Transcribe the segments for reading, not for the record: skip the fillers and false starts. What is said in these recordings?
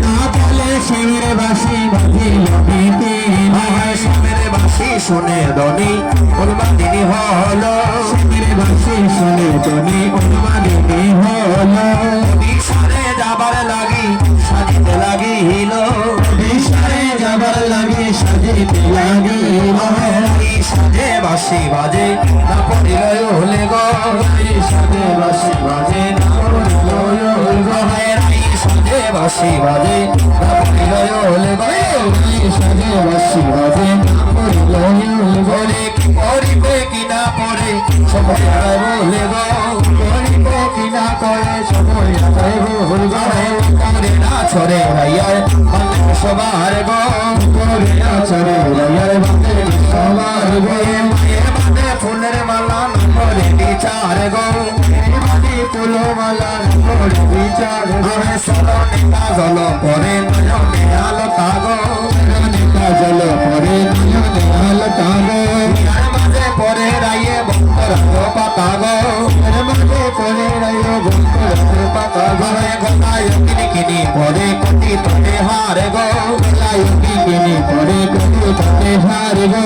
না বলে শিবের বাসি বাজিল বিপিন শিবের বাসি শুনে ধনী উন্মাদিনী হলো শিবের বাসি শুনে ধনী উন্মাদিনী হলো দিশারে যাবার লাগি সাজিতে লাগিল দিশারে যাবার লাগে সাজিতে লাগিল সাজে বাসি বাজে না পড়িল হলে গো সাজে বাসি বাজে না পড়িল গো সাজে বাসি বাজে না পড়িল হলে গো সাজে বাসি বাজে না পড়িল গো কি করিবে কি না পড়ে সময় বলে গো করিবে কি না করে সময় আদায় ভুল গো করে না ছড়ে রাইয়ার মানে সবার গো করে আচরে রায়ার বাঁধে সবার গো মায়ের বাদে ফুলের মালা করে বিচার গো মাটি ফুলো মালা করে বিচার আমি সরণে কাজল করে নয়নে আলো কাগো নেতা জল পরে নয়নে আলতা গো আর মাঝে পরে রাইয়ে বন্ধর পাতা গো মাঝে পরে রায় বন্ধুর পাতা গো ঘরে ঘটায় কিনি কিনি পরে কটি তোতে হার গো লাই কিনি পরে কবি তাতে হার গো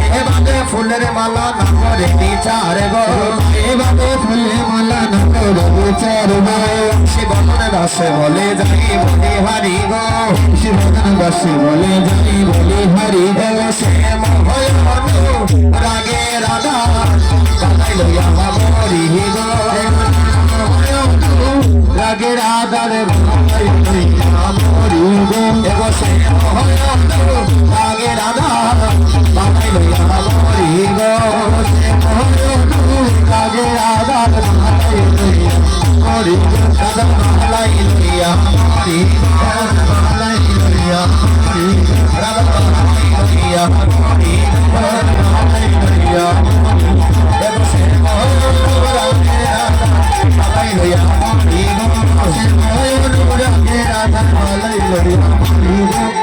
এ বাদে ফুলের মালা না করে বিচার গো এবারে ফুলে মালা না করে বিচার গো শিবনের দাসে বলে যাই বলে হারি গো শিবদান বাসী বলে যাই বলে হারি গেল সে মহল মনু রাগে রাধা কালাই লইয়া মরি গো রাগে রাধারে ভাই মরি গো এগো সে মহল মনু রাগে রাধা কালাই লইয়া মরি গো সে মহল মনু রাগে রাধারে ভাই মরি গো রাধা কালাই লইয়া মরি মালাই লইয়া মরি রাধা কালাই লইয়া মরি মালাই লইয়া এগো সে মহল মনু রাগে রাধা কালাই লইয়া মরি গো রাগে রাধা মালাই লইয়া মরি গো